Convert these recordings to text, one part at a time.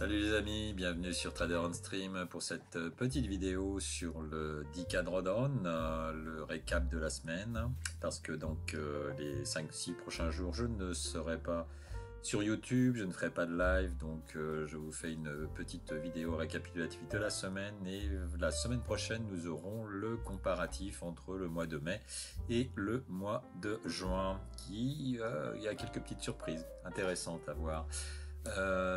Salut les amis, bienvenue sur Trader on Stream pour cette petite vidéo sur le 10K Drawdown, le récap de la semaine, parce que donc les 5-6 prochains jours je ne serai pas sur YouTube, je ne ferai pas de live, donc je vous fais une petite vidéo récapitulative de la semaine, et la semaine prochaine nous aurons le comparatif entre le mois de mai et le mois de juin, il y a quelques petites surprises intéressantes à voir.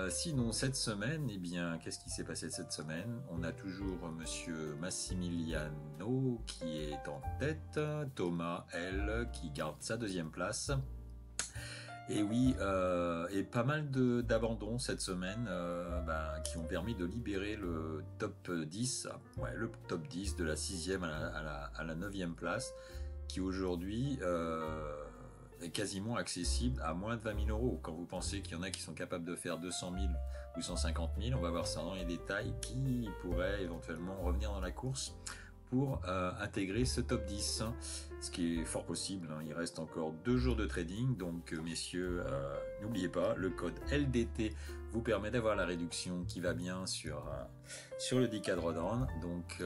Sinon cette semaine, eh bien, qu'est-ce qui s'est passé cette semaine? On a toujours monsieur Massimiliano qui est en tête, Thomas L qui garde sa deuxième place. Et oui, et pas mal d'abandons cette semaine qui ont permis de libérer le top 10, le top 10 de la 6e à la 9e place, qui aujourd'hui est quasiment accessible à moins de 20 000 euros. Quand vous pensez qu'il y en a qui sont capables de faire 200 000 ou 150 000, on va voir ça dans les détails, qui pourraient éventuellement revenir dans la course pour intégrer ce top 10, ce qui est fort possible. Il reste encore 2 jours de trading, donc messieurs, n'oubliez pas, le code LDT vous permet d'avoir la réduction qui va bien sur le 10K Drawdown, donc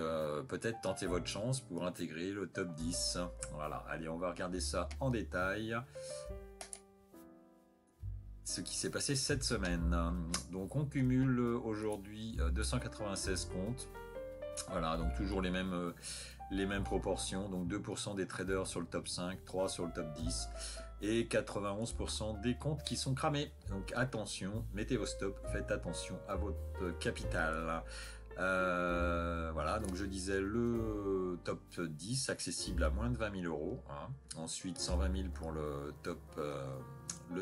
peut-être tenter votre chance pour intégrer le top 10. Voilà, allez, on va regarder ça en détail. Ce qui s'est passé cette semaine. Donc on cumule aujourd'hui 296 comptes. Voilà, donc toujours les mêmes proportions, donc 2% des traders sur le top 5, 3 sur le top 10 et 91% des comptes qui sont cramés. Donc attention, mettez vos stops, faites attention à votre capital. Voilà, donc je disais le top 10 accessible à moins de 20 000 euros. Ensuite 120 000 pour le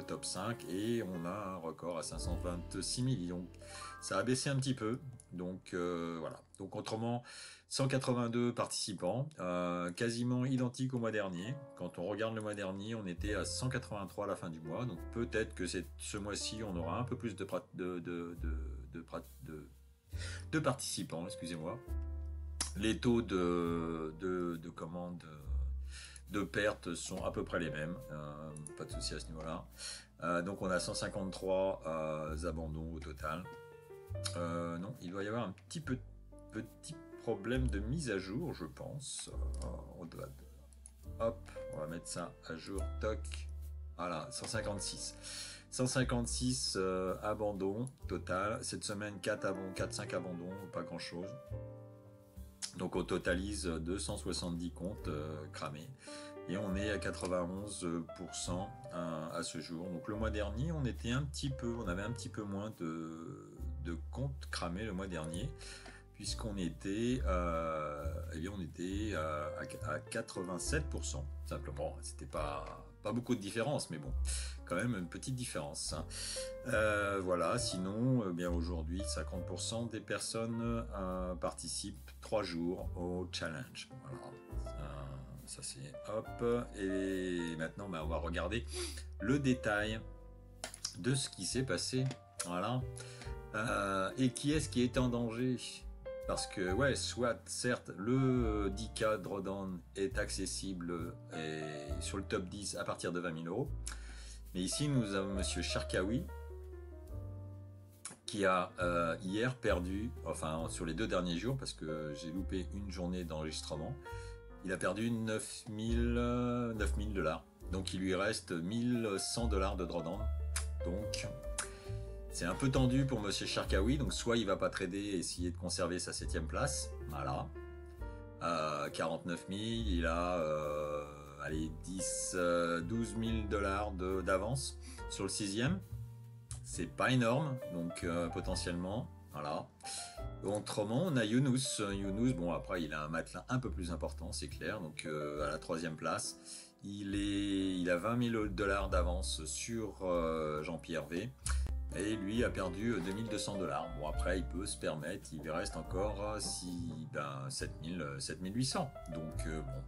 top 5, et on a un record à 526 000. Donc ça a baissé un petit peu. Donc voilà. Donc autrement, 182 participants, quasiment identique au mois dernier. Quand on regarde le mois dernier, on était à 183 à la fin du mois. Donc peut-être que ce mois-ci, on aura un peu plus de participants, excusez-moi. Les taux de pertes sont à peu près les mêmes, pas de souci à ce niveau-là. Donc on a 153 abandons au total. Non, il doit y avoir un petit problème de mise à jour, je pense. Hop, on va mettre ça à jour, toc. Voilà, 156 abandons total. Cette semaine, 4-5 abandons, pas grand-chose. Donc on totalise 270 comptes cramés. Et on est à 91% à ce jour. Donc le mois dernier, on avait un petit peu moins de comptes cramés le mois dernier, puisqu'on était, à 87%. Simplement, c'était pas beaucoup de différence, mais bon, quand même une petite différence. Voilà, sinon, bien aujourd'hui, 50% des personnes participent 3 jours au challenge. Voilà. Ça c'est hop, et maintenant on va regarder le détail de ce qui s'est passé. Voilà. Et qui est-ce qui est en danger? Parce que certes le 10K Drawdown est accessible sur le top 10 à partir de 20 000 euros, mais ici nous avons monsieur Cherkaoui qui a hier perdu, enfin sur les 2 derniers jours, parce que j'ai loupé une journée d'enregistrement, il a perdu 9 000 $. Donc il lui reste 1 100 $ de drawdown. Donc c'est un peu tendu pour monsieur Cherkaoui. Donc soit il va pas trader et essayer de conserver sa 7e place. Voilà. 49 000, il a 12 000 $ d'avance sur le 6e. C'est pas énorme, donc potentiellement. Voilà. Autrement, on a Younous. Younous, bon, après, il a un matelas un peu plus important, c'est clair. Donc, à la 3e place, il a 20 000 $ d'avance sur Jean-Pierre V. Et lui a perdu 2 200 $. Bon, après, il peut se permettre, il reste encore 7 800. Donc, bon,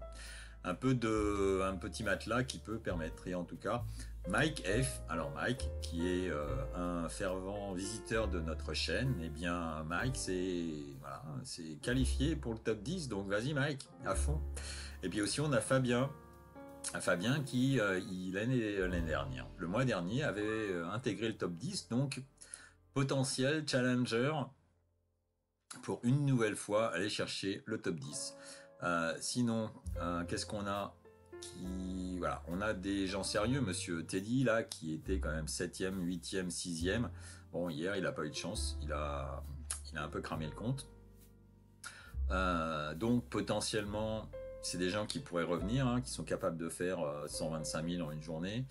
un petit matelas qui peut permettre. Et en tout cas, Mike F, alors Mike qui est un fervent visiteur de notre chaîne, et bien Mike c'est qualifié pour le top 10, donc vas-y Mike, à fond. Et puis aussi on a Fabien qui l'année dernière, le mois dernier, avait intégré le top 10, donc potentiel challenger pour une nouvelle fois aller chercher le top 10. Sinon, qu'est-ce qu'on a voilà, on a des gens sérieux, monsieur Teddy, là, qui était quand même 7e, 8e, 6e. Bon, hier, il n'a pas eu de chance, il a un peu cramé le compte. Donc, potentiellement, c'est des gens qui pourraient revenir, hein, qui sont capables de faire 125 000 en une journée.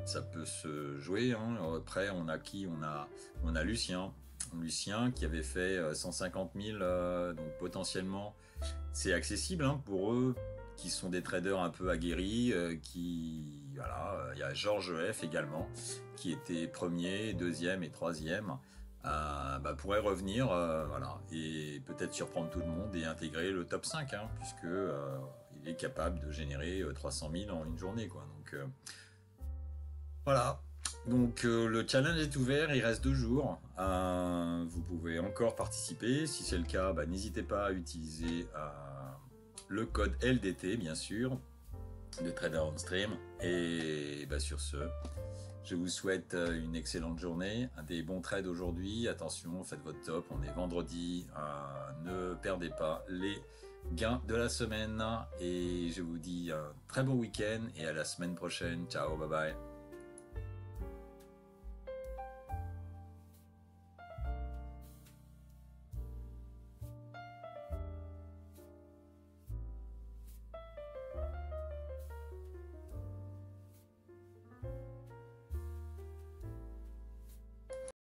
Ça peut se jouer. Hein. Après, on a qui on a Lucien. Lucien qui avait fait 150 000, donc potentiellement c'est accessible hein, pour eux qui sont des traders un peu aguerris, voilà, il y a Georges F également qui était premier, deuxième et troisième, pourrait revenir, voilà, et peut-être surprendre tout le monde et intégrer le top 5, hein, puisque il est capable de générer 300 000 en une journée, quoi. Donc voilà. Donc le challenge est ouvert, il reste 2 jours. Vous pouvez encore participer. Si c'est le cas, n'hésitez pas à utiliser le code LDT, bien sûr, de Trader on Stream. Et sur ce, je vous souhaite une excellente journée, des bons trades aujourd'hui. Attention, faites votre top. On est vendredi. Ne perdez pas les gains de la semaine. Et je vous dis un très bon week-end et à la semaine prochaine. Ciao, bye bye.